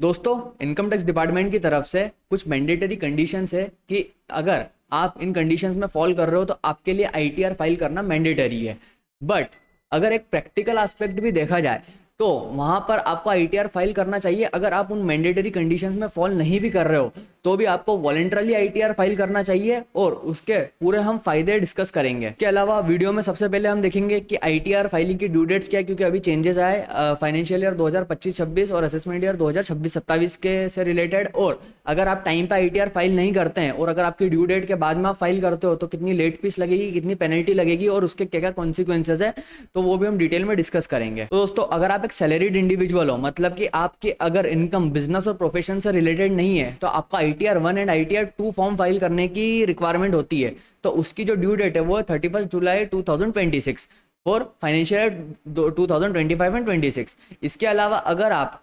दोस्तों, income tax department की तरफ से कुछ मैंडेटरी कंडीशंस है कि अगर आप इन कंडीशंस में फॉल कर रहे हो तो आपके लिए आईटीआर फाइल करना मैंडेटरी है। बट अगर एक प्रैक्टिकल एस्पेक्ट भी देखा जाए तो वहां पर आपको आईटीआर फाइल करना चाहिए। अगर आप उन मैंडेटरी कंडीशंस में फॉल नहीं भी कर रहे हो तो भी आपको वॉलंटरली आईटीआर फाइल करना चाहिए और उसके पूरे हम फायदे डिस्कस करेंगे। इसके अलावा वीडियो में सबसे पहले हम देखेंगे कि आईटीआर फाइलिंग की ड्यू डेट्स क्या है, क्योंकि अभी चेंजेस आए फाइनेंशियल ईयर 2025-26 और असेसमेंट ईयर 2026-27 के से रिलेटेड। और अगर आप टाइम पे आईटीआर फाइल नहीं करते हैं और अगर आपकी ड्यू डेट के बाद में आप फाइल करते हो तो कितनी लेट फीस लगेगी, कितनी पेनल्टी लगेगी और उसके क्या क्या कॉन्सिक्वेंसेज है, तो वो भी हम डिटेल में डिस्कस करेंगे। तो दोस्तों, अगर आप एक सैलरीड इंडिविजुअल हो, मतलब कि आपकी अगर इनकम बिजनेस और प्रोफेशन से रिलेटेड नहीं है, तो आपका ITR 1 and ITR 2 form file करने की रिक्वायरमेंट होती है। तो उसकी जो ड्यू डेट है वो 31 जुलाई 2026 फॉर फाइनेंशियल 2025 एंड 26। इसके अलावा अगर आप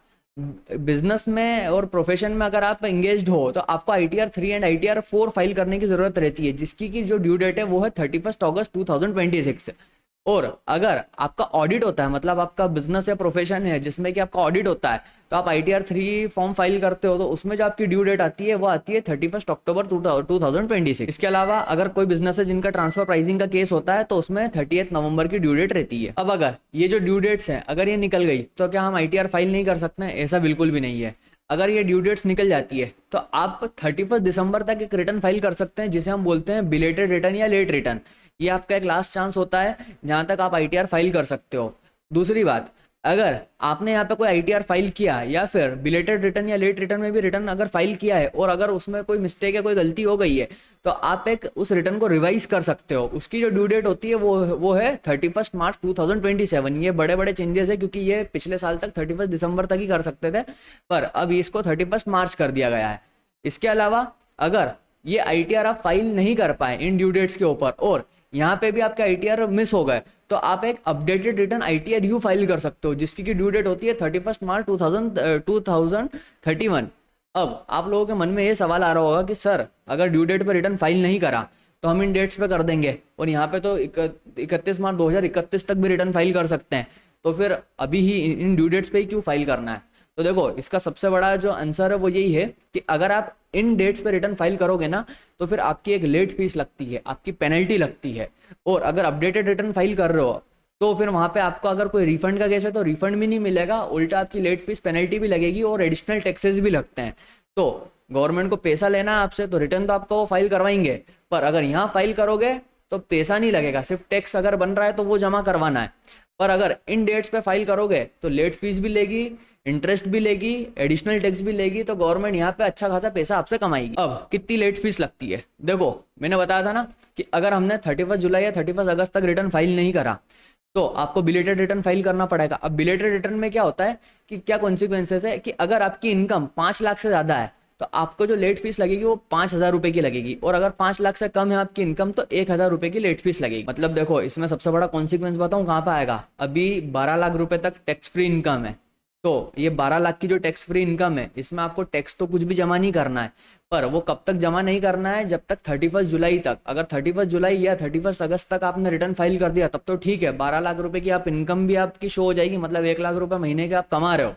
बिजनेस में और प्रोफेशन में अगर आप एंगेज्ड हो तो आपको आईटीआर 3 एंड आईटीआर 4 फाइल करने की जरूरत रहती है, जिसकी की जो ड्यू डेट है वो है 31 अगस्त 2026। और अगर आपका ऑडिट होता है, मतलब आपका बिजनेस या प्रोफेशन है जिसमें कि आपका ऑडिट होता है, तो आप आईटीआर 3 फॉर्म फाइल करते हो तो उसमें जो आपकी ड्यू डेट आती है वो आती है 31 अक्टूबर 2026। इसके अलावा अगर कोई बिजनेस है जिनका ट्रांसफर प्राइसिंग का केस होता है तो उसमें 30 नवंबर की ड्यू डेट रहती है। अब अगर ये जो ड्यू डेट्स हैं अगर ये निकल गई तो क्या हम आईटीआर फाइल नहीं कर सकते हैं? ऐसा बिल्कुल भी नहीं है। अगर ये ड्यू डेट्स निकल जाती है तो आप 31 दिसंबर तक एक रिटर्न फाइल कर सकते हैं, जिसे हम बोलते हैं बिलेटेड रिटर्न या लेट रिटर्न। ये आपका एक लास्ट चांस होता है जहां तक आप आईटीआर फाइल कर सकते हो। दूसरी बात, अगर आपने यहाँ पे कोई आईटीआर फाइल किया या फिर बिलेटेड रिटर्न या लेट रिटर्न में भी रिटर्न अगर फाइल किया है और अगर उसमें कोई मिस्टेक है, कोई गलती हो गई है, तो आप एक उस रिटर्न को रिवाइज कर सकते हो। उसकी जो ड्यू डेट होती है वो है 31 मार्च 2027। ये बड़े बड़े चेंजेस है क्योंकि ये पिछले साल तक 31 दिसंबर तक ही कर सकते थे, पर अब इसको 31 मार्च कर दिया गया है। इसके अलावा अगर ये आईटीआर आप फाइल नहीं कर पाए इन ड्यू डेट्स के ऊपर और यहाँ पे भी आपके आईटीआर मिस हो गए, तो आप एक updated return ITR you file कर सकते हो, जिसकी की ड्यू डेट होती है 31 मार्च 2031। अब आप लोगों के मन में ये सवाल आ रहा होगा कि सर, अगर ड्यू डेट पे रिटर्न फाइल नहीं करा तो हम इन डेट्स पे कर देंगे और यहाँ पे तो 31 मार्च 2031 तक भी रिटर्न फाइल कर सकते हैं, तो फिर अभी ही इन ड्यू डेट्स पे ही क्यों फाइल करना है? तो देखो, इसका सबसे बड़ा जो आंसर है वो यही है कि अगर आप इन डेट्स पे रिटर्न फाइल करोगे ना तो फिर आपकी एक लेट फीस लगती है, आपकी पेनल्टी लगती है। और अगर अपडेटेड रिटर्न फाइल कर रहे हो तो फिर वहां पे आपको अगर कोई रिफंड का केस है तो रिफंड भी नहीं मिलेगा, उल्टा आपकी लेट फीस पेनल्टी भी लगेगी और एडिशनल टैक्सेस भी लगते हैं। तो गवर्नमेंट को पैसा लेना है आपसे तो रिटर्न तो आपको वो फाइल करवाएंगे, पर अगर यहाँ फाइल करोगे तो पैसा नहीं लगेगा, सिर्फ टैक्स अगर बन रहा है तो वो जमा करवाना है। पर अगर इन डेट्स पे फाइल करोगे तो लेट फीस भी लेगी, इंटरेस्ट भी लेगी, एडिशनल टैक्स भी लेगी, तो गवर्नमेंट यहाँ पे अच्छा खासा पैसा आपसे कमाएगी। अब कितनी लेट फीस लगती है? देखो, मैंने बताया था ना कि अगर हमने 31 जुलाई या 31 अगस्त तक रिटर्न फाइल नहीं करा तो आपको बिलेटेड रिटर्न फाइल करना पड़ेगा। अब बिलेटेड रिटर्न में क्या होता है कि क्या कॉन्सिक्वेंसेस है कि अगर आपकी इनकम 5 लाख से ज्यादा है तो आपको जो लेट फीस लगेगी वो 5,000 रुपए की लगेगी, और अगर 5 लाख से कम है आपकी इनकम तो 1,000 रुपए की लेट फीस लगेगी। मतलब देखो, इसमें सबसे बड़ा कॉन्सिक्वेंस बताऊं कहाँ पे आएगा? अभी 12 लाख रुपए तक टैक्स फ्री इनकम है, तो ये 12 लाख की जो टैक्स फ्री इनकम है इसमें आपको टैक्स तो कुछ भी जमा नहीं करना है, पर वो कब तक जमा नहीं करना है? जब तक 31 जुलाई तक। अगर 31 जुलाई या 31 अगस्त तक आपने रिटर्न फाइल कर दिया तब तो ठीक है, 12 लाख रुपए की आप इनकम भी आपकी शो हो जाएगी, मतलब 1 लाख रुपए महीने के आप कमा रहे हो,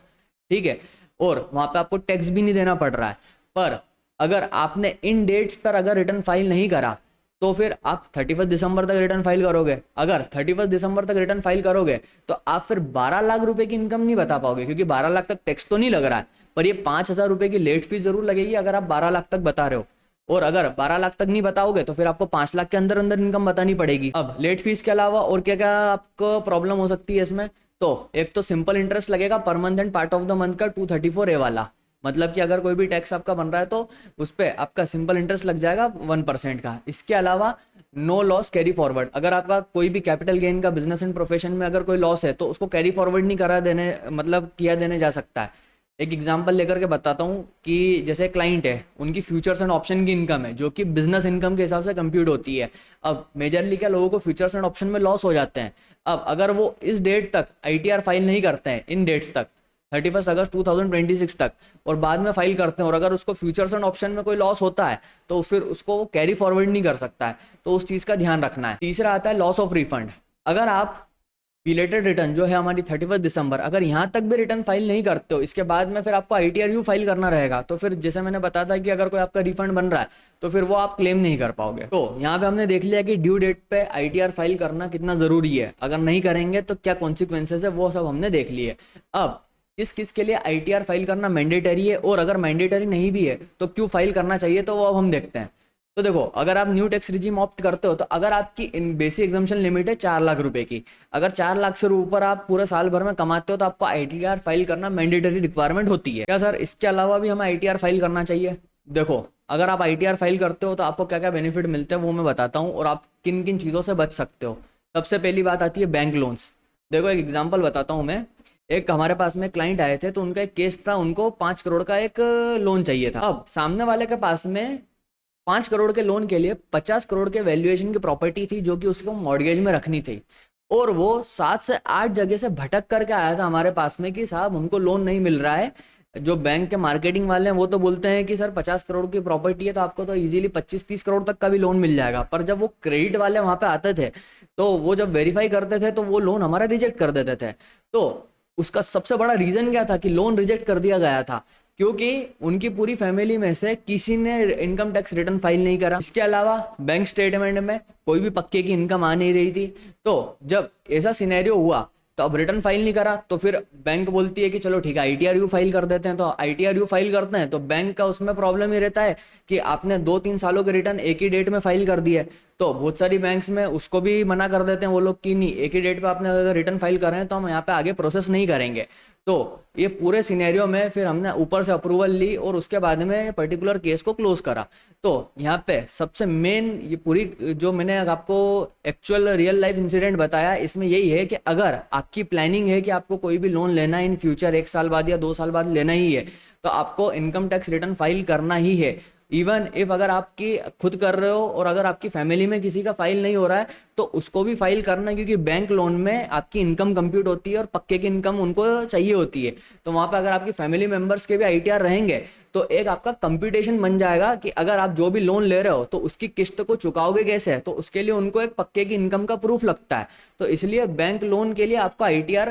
ठीक है, और वहां पे आपको टैक्स भी नहीं देना पड़ रहा है। पर अगर आपने इन डेट्स पर अगर रिटर्न फाइल नहीं करा तो फिर आप 31 दिसंबर तक रिटर्न फाइल करोगे। अगर 31 दिसंबर तक रिटर्न फाइल करोगे तो आप फिर 12 लाख रुपए की इनकम नहीं बता पाओगे, क्योंकि 12 लाख तक टैक्स तो नहीं लग रहा है, पर ये 5,000 रुपए की लेट फीस जरूर लगेगी अगर आप 12 लाख तक बता रहे हो। और अगर 12 लाख तक नहीं बताओगे तो फिर आपको 5 लाख के अंदर अंदर इनकम बतानी पड़ेगी। अब लेट फीस के अलावा और क्या क्या आपको प्रॉब्लम हो सकती है इसमें? तो एक तो सिंपल इंटरेस्ट लगेगा per month and part of the month का 234A वाला, मतलब कि अगर कोई भी टैक्स आपका बन रहा है तो उस पर आपका सिंपल इंटरेस्ट लग जाएगा 1% का। इसके अलावा नो लॉस कैरी फॉरवर्ड, अगर आपका कोई भी कैपिटल गेन का बिजनेस एंड प्रोफेशन में अगर कोई लॉस है तो उसको कैरी फॉरवर्ड नहीं करा देने, मतलब किया देने जा सकता है। एक एग्जांपल लेकर के बताता हूँ कि जैसे क्लाइंट है, उनकी फ्यूचर्स एंड ऑप्शन की इनकम है जो कि बिजनेस इनकम के हिसाब से कंप्यूट होती है। अब मेजरली क्या लोगों को फ्यूचर्स एंड ऑप्शन में लॉस हो जाते हैं। अब अगर वो इस डेट तक आईटीआर फाइल नहीं करते हैं, इन डेट्स तक 31 अगस्त 2026 तक, और बाद में फाइल करते हैं और अगर उसको फ्यूचर्स एंड ऑप्शन में कोई लॉस होता है तो फिर उसको वो कैरी फॉरवर्ड नहीं कर सकता है, तो उस चीज़ का ध्यान रखना है। तीसरा आता है लॉस ऑफ रिफंड। अगर आप बिलेटेड रिटर्न जो है हमारी 31 दिसंबर, अगर यहाँ तक भी रिटर्न फाइल नहीं करते हो, इसके बाद में फिर आपको ITRU फाइल करना रहेगा। तो फिर जैसे मैंने बताया था कि अगर कोई आपका रिफंड बन रहा है तो फिर वो आप क्लेम नहीं कर पाओगे। तो यहाँ पे हमने देख लिया कि ड्यू डेट पे ITR फाइल करना कितना ज़रूरी है, अगर नहीं करेंगे तो क्या कॉन्सिक्वेंसेज है वो सब हमने देख लिए। अब किस किस के लिए ITR फाइल करना मैंडेटरी है, और अगर मैंडेटरी नहीं भी है तो क्यों फाइल करना चाहिए, तो वो अब हम देखते हैं। तो देखो, अगर आप न्यू टैक्स रिजीम ऑप्ट करते हो तो अगर आपकी इन बेसिक एग्जाम्पशन लिमिट है 4 लाख रुपए की, अगर 4 लाख से ऊपर आप पूरे साल भर में कमाते हो तो आपको ITR फाइल करना मैंडेटरी रिक्वायरमेंट होती है। क्या सर इसके अलावा भी हमें ITR फाइल करना चाहिए? देखो, अगर आप ITR फाइल करते हो तो आपको क्या क्या बेनिफिट मिलते हैं वो मैं बताता हूँ, और आप किन किन चीज़ों से बच सकते हो। सबसे पहली बात आती है बैंक लोन्स। देखो, एक एग्जाम्पल बताता हूँ मैं। एक हमारे पास में क्लाइंट आए थे, तो उनका एक केस था, उनको 5 करोड़ का एक लोन चाहिए था। अब सामने वाले के पास में 5 करोड़ के लोन के लिए 50 करोड़ के वैल्यूएशन की प्रॉपर्टी थी, जो कि उसको मॉर्गेज में रखनी थी, और वो 7 से 8 जगह से भटक करके आया था हमारे पास में कि साहब हमको लोन नहीं मिल रहा है। जो बैंक के मार्केटिंग वाले हैं वो तो बोलते हैं कि सर 50 करोड़ की प्रॉपर्टी है तो आपको तो इजीली 25-30 करोड़ तक का भी लोन मिल जाएगा, पर जब वो क्रेडिट वाले वहां पे आते थे तो वो जब वेरीफाई करते थे तो वो लोन हमारा रिजेक्ट कर देते थे। तो उसका सबसे बड़ा रीजन क्या था कि लोन रिजेक्ट कर दिया गया था? क्योंकि उनकी पूरी फैमिली में से किसी ने इनकम टैक्स रिटर्न फाइल नहीं करा। इसके अलावा बैंक स्टेटमेंट में कोई भी पक्के की इनकम आ नहीं रही थी। तो जब ऐसा सिनेरियो हुआ तो अब रिटर्न फाइल नहीं करा तो फिर बैंक बोलती है कि चलो ठीक है ITRU फाइल कर देते हैं। तो ITRU फाइल करते हैं तो बैंक का उसमें प्रॉब्लम ही रहता है कि आपने 2-3 सालों के रिटर्न एक ही डेट में फाइल कर दिए, तो बहुत सारी बैंक्स में उसको भी मना कर देते हैं वो लोग कि नहीं, एक ही डेट पे आपने अगर रिटर्न फाइल कर रहे हैं तो हम यहाँ पे आगे प्रोसेस नहीं करेंगे। तो ये पूरे सिनेरियो में फिर हमने ऊपर से अप्रूवल ली और उसके बाद में पर्टिकुलर केस को क्लोज करा। तो यहाँ पे सबसे मेन ये पूरी जो मैंने आपको एक्चुअल रियल लाइफ इंसिडेंट बताया, इसमें यही है कि अगर आपकी प्लानिंग है कि आपको कोई भी लोन लेना है इन फ्यूचर 1 साल बाद या 2 साल बाद लेना ही है, तो आपको इनकम टैक्स रिटर्न फाइल करना ही है। इवन इफ अगर आपकी खुद कर रहे हो और अगर आपकी फैमिली में किसी का फाइल नहीं हो रहा है तो उसको भी फाइल करना, क्योंकि बैंक लोन में आपकी इनकम कंप्यूट होती है और पक्के की इनकम उनको चाहिए होती है। तो वहां पे अगर आपकी फैमिली मेंबर्स के भी ITR रहेंगे तो एक आपका कंप्यूटेशन बन जाएगा कि अगर आप जो भी लोन ले रहे हो तो उसकी किस्त को चुकाओगे कैसे, तो उसके लिए उनको एक पक्के की इनकम का प्रूफ लगता है। तो इसलिए बैंक लोन के लिए आपका ITR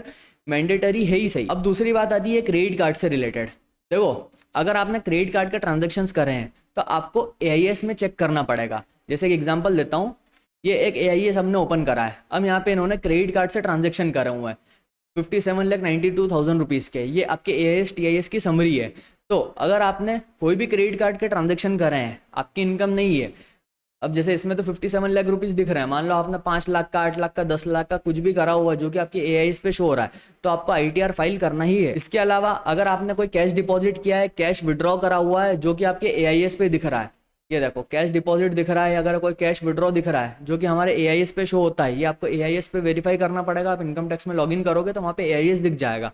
मैंडेटरी है ही सही। अब दूसरी बात आती है क्रेडिट कार्ड से रिलेटेड। देखो, अगर आपने क्रेडिट कार्ड के ट्रांजेक्शन्स करे हैं तो आपको AIS में चेक करना पड़ेगा। जैसे कि एग्जांपल देता हूँ, ये एक AIS हमने ओपन करा है। अब यहाँ पे इन्होंने क्रेडिट कार्ड से ट्रांजेक्शन करे हुए हैं 57,92,000 रुपीज़ के। ये आपके AIS TIS की समरी है। तो अगर आपने कोई भी क्रेडिट कार्ड के ट्रांजेक्शन करे हैं, आपकी इनकम नहीं है, अब जैसे इसमें तो 57 लाख रुपीज़ दिख रहा है, मान लो आपने 5 लाख का, 8 लाख का, 10 लाख का कुछ भी करा हुआ जो कि आपके AIS पे शो हो रहा है, तो आपको ITR फाइल करना ही है। इसके अलावा अगर आपने कोई कैश डिपॉजिट किया है, कैश विड्रॉ करा हुआ है जो कि आपके AIS पे दिख रहा है, ये देखो कैश डिपॉजिट दिख रहा है, अगर कोई कैश विड्रॉ दिख रहा है जो कि हमारे AIS पे शो होता है, ये आपको AIS पे वेरीफाई करना पड़ेगा। आप इनकम टैक्स में लॉगिन करोगे तो वहाँ पे AIS दिख जाएगा।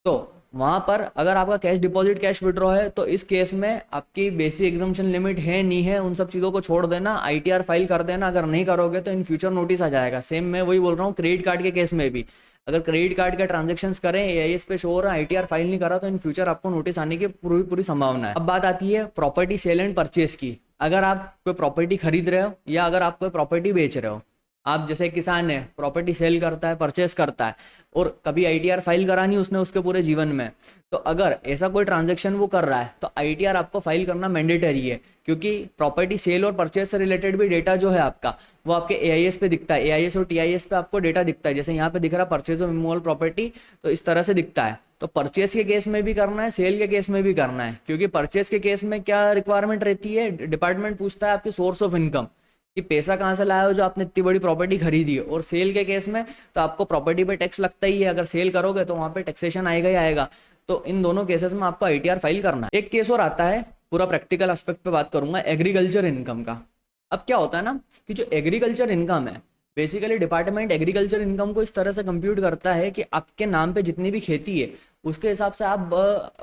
तो वहां पर अगर आपका कैश डिपॉजिट, कैश विड्रॉ है तो इस केस में आपकी बेसिक एग्जम्पशन लिमिट है नहीं है, उन सब चीज़ों को छोड़ देना, ITR फाइल कर देना। अगर नहीं करोगे तो इन फ्यूचर नोटिस आ जाएगा। सेम मैं वही बोल रहा हूँ क्रेडिट कार्ड के केस में भी, अगर क्रेडिट कार्ड के ट्रांजेक्शन्स करें, AIS पे शो हो रहा है, ITR फाइल नहीं करा, तो इन फ्यूचर आपको नोटिस आने की पूरी पूरी संभावना है। अब बात आती है प्रॉपर्टी सेल एंड परचेज की। अगर आप कोई प्रॉपर्टी खरीद रहे हो या अगर आप कोई प्रॉपर्टी बेच रहे हो, आप जैसे किसान है, प्रॉपर्टी सेल करता है, परचेस करता है और कभी ITR फाइल करा नहीं उसने उसके पूरे जीवन में, तो अगर ऐसा कोई ट्रांजैक्शन वो कर रहा है तो ITR आपको फाइल करना मैंडेटरी है। क्योंकि प्रॉपर्टी सेल और परचेस से रिलेटेड भी डेटा जो है आपका वो आपके AIS पे दिखता है, AIS और TIS पे आपको डेटा दिखता है। जैसे यहाँ पे दिख रहा है परचेज ऑफ इमूवेबल प्रॉपर्टी, तो इस तरह से दिखता है। तो परचेस के केस में भी करना है, सेल के केस में भी करना है। क्योंकि परचेस के केस में क्या रिक्वायरमेंट रहती है, डिपार्टमेंट पूछता है आपकी सोर्स ऑफ इनकम, कि पैसा कहाँ से लाया हो जो आपने इतनी बड़ी प्रॉपर्टी खरीदी है। और सेल के केस में तो आपको प्रॉपर्टी पे टैक्स लगता ही है, अगर सेल करोगे तो वहाँ पे टैक्सेशन आएगा ही आएगा। तो इन दोनों केसेस में आपको ITR फाइल करना है। एक केस और आता है, पूरा प्रैक्टिकल एस्पेक्ट पे बात करूंगा, एग्रीकल्चर इनकम का। अब क्या होता है ना कि जो एग्रीकल्चर इनकम है, बेसिकली डिपार्टमेंट एग्रीकल्चर इनकम को इस तरह से कंप्यूट करता है कि आपके नाम पे जितनी भी खेती है उसके हिसाब से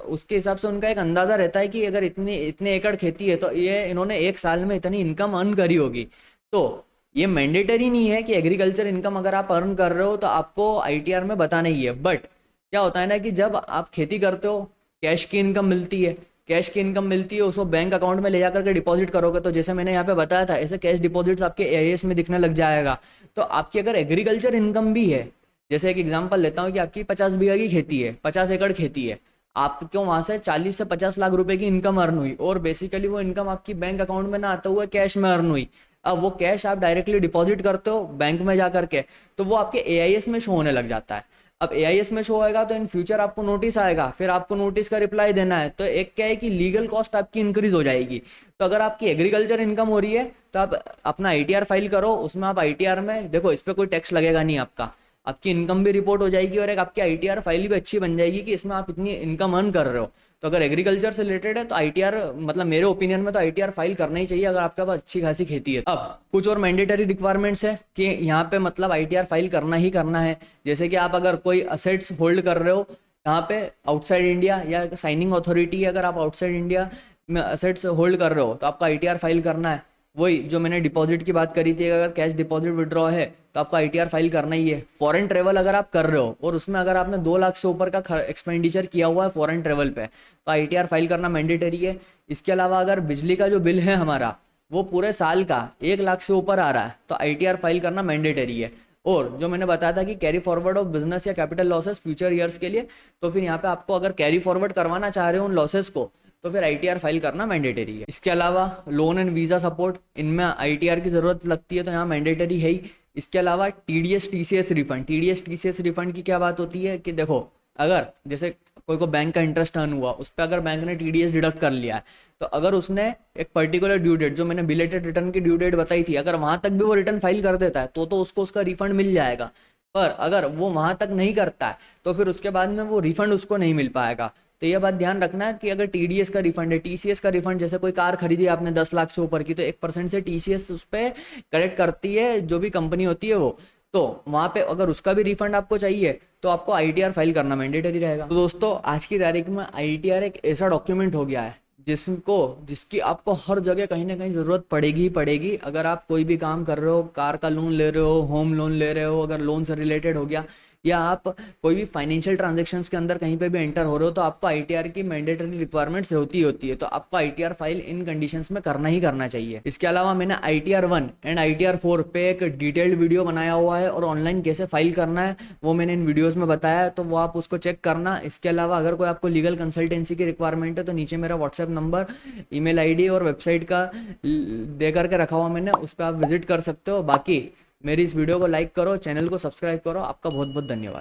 उसके हिसाब से उनका एक अंदाजा रहता है कि अगर इतने एकड़ खेती है तो ये इन्होंने 1 साल में इतनी इनकम अर्न करी होगी। तो ये मैंडेटरी नहीं है कि एग्रीकल्चर इनकम अगर आप अर्न कर रहे हो तो आपको ITR में बताना ही है। बट क्या होता है ना कि जब आप खेती करते हो, कैश की इनकम मिलती है, कैश की इनकम मिलती है, उसको बैंक अकाउंट में ले जाकर के डिपॉजिट करोगे, तो जैसे मैंने यहाँ पे बताया था ऐसे कैश डिपॉजिट्स आपके AIS में दिखने लग जाएगा। तो आपकी अगर एग्रीकल्चर इनकम भी है जैसे एक एग्जांपल लेता हूँ कि आपकी 50 बीघा की खेती है, 50 एकड़ खेती है, आपको वहां से 40 से 50 लाख रुपए की इनकम अर्न हुई, और बेसिकली वो इनकम आपकी बैंक अकाउंट में ना आते हुए कैश में अर्न हुई। अब वो कैश आप डायरेक्टली डिपॉजिट करते हो बैंक में जा करके, तो वो आपके एआईएस में शो होने लग जाता है। अब एआईएस में शो होएगा तो इन फ्यूचर आपको नोटिस आएगा, फिर आपको नोटिस का रिप्लाई देना है, तो एक क्या है कि लीगल कॉस्ट आपकी इंक्रीज हो जाएगी। तो अगर आपकी एग्रीकल्चर इनकम हो रही है तो आप अपना आईटीआर फाइल करो, उसमें आप आईटीआर में देखो इस पर कोई टैक्स लगेगा नहीं आपका, आपकी इनकम भी रिपोर्ट हो जाएगी, और एक आपकी आईटीआर फाइल भी अच्छी बन जाएगी कि इसमें आप इतनी इनकम अर्न कर रहे हो। तो अगर एग्रीकल्चर से रिलेटेड है तो आईटीआर, मतलब मेरे ओपिनियन में तो आईटीआर फाइल करना ही चाहिए अगर आपके पास अच्छी खासी खेती है। अब कुछ और मैंडेटरी रिक्वायरमेंट्स है कि यहाँ पे मतलब आईटीआर फाइल करना ही करना है। जैसे कि आप अगर कोई असेट्स होल्ड कर रहे हो यहाँ पे आउटसाइड इंडिया, या साइनिंग अथॉरिटी अगर आप आउटसाइड इंडिया में असेट्स होल्ड कर रहे हो तो आपका आईटीआर फाइल करना है। वही जो मैंने डिपॉजिट की बात करी थी, अगर कैश डिपॉजिट विड्रॉ है तो आपका आईटीआर फाइल करना ही है। फॉरेन ट्रेवल अगर आप कर रहे हो और उसमें अगर आपने 2 लाख से ऊपर का एक्सपेंडिचर किया हुआ है फॉरेन ट्रेवल पे, तो आईटीआर फाइल करना मैंडेटरी है। इसके अलावा अगर बिजली का जो बिल है हमारा वो पूरे साल का 1 लाख से ऊपर आ रहा है तो आईटीआर फाइल करना मैंडेटरी है। और जो मैंने बताया था कि कैरी फॉरवर्ड ऑफ बिजनेस या कैपिटल लॉसेस फ्यूचर ईयर्स के लिए, तो फिर यहाँ पे आपको अगर कैरी फॉरवर्ड करवाना चाह रहे हो उन लॉसेस को तो फिर आईटीआर फाइल करना मैंडेटरी है। इसके अलावा लोन एंड वीज़ा सपोर्ट, इनमें आईटीआर की ज़रूरत लगती है तो यहाँ मैंडेटरी है ही। इसके अलावा TDS TCS refund, TDS TCS refund की क्या बात होती है कि देखो अगर जैसे कोई को बैंक का इंटरेस्ट अर्न हुआ उस पर अगर बैंक ने टीडीएस डिडक्ट कर लिया है, तो अगर उसने एक पर्टिकुलर ड्यू डेट, जो मैंने बिलेटेड रिटर्न की ड्यू डेट बताई थी, अगर वहां तक भी वो रिटर्न फाइल कर देता है तो उसको उसका रिफंड मिल जाएगा। पर अगर वो वहां तक नहीं करता है तो फिर उसके बाद में वो रिफंड उसको नहीं मिल पाएगा। तो ये बात ध्यान रखना है कि अगर टीडीएस का रिफंड है, टीसीएस का रिफंड, जैसे कोई कार खरीदी आपने 10 लाख से ऊपर की, तो 1% से टीसीएस उस पर कलेक्ट करती है जो भी कंपनी होती है वो। तो वहां पे अगर उसका भी रिफंड आपको चाहिए तो आपको आईटीआर फाइल करना मैंडेटरी रहेगा। तो दोस्तों आज की तारीख में आईटीआर एक ऐसा डॉक्यूमेंट हो गया है जिसकी आपको हर जगह कहीं ना कहीं ज़रूरत पड़ेगी ही पड़ेगी। अगर आप कोई भी काम कर रहे हो, कार का लोन ले रहे हो, होम लोन ले रहे हो, अगर लोन से रिलेटेड हो गया, या आप कोई भी फाइनेंशियल ट्रांजैक्शंस के अंदर कहीं पे भी एंटर हो रहे हो, तो आपको आईटीआर की मैंडेटरी रिक्वायरमेंट्स होती है। तो आपको आईटीआर फाइल इन कंडीशंस में करना ही करना चाहिए। इसके अलावा मैंने आईटीआर 1 एंड आईटीआर 4 पे एक डिटेल्ड वीडियो बनाया हुआ है, और ऑनलाइन कैसे फाइल करना है वो मैंने इन वीडियोज़ में बताया है, तो वो आप उसको चेक करना। इसके अलावा अगर कोई आपको लीगल कंसल्टेंसी की रिक्वायरमेंट है तो नीचे मेरा व्हाट्सएप नंबर, ईमेल आईडी और वेबसाइट का दे करके रखा हुआ मैंने, उस पर आप विजिट कर सकते हो। बाकी मेरी इस वीडियो को लाइक करो, चैनल को सब्सक्राइब करो। आपका बहुत बहुत धन्यवाद।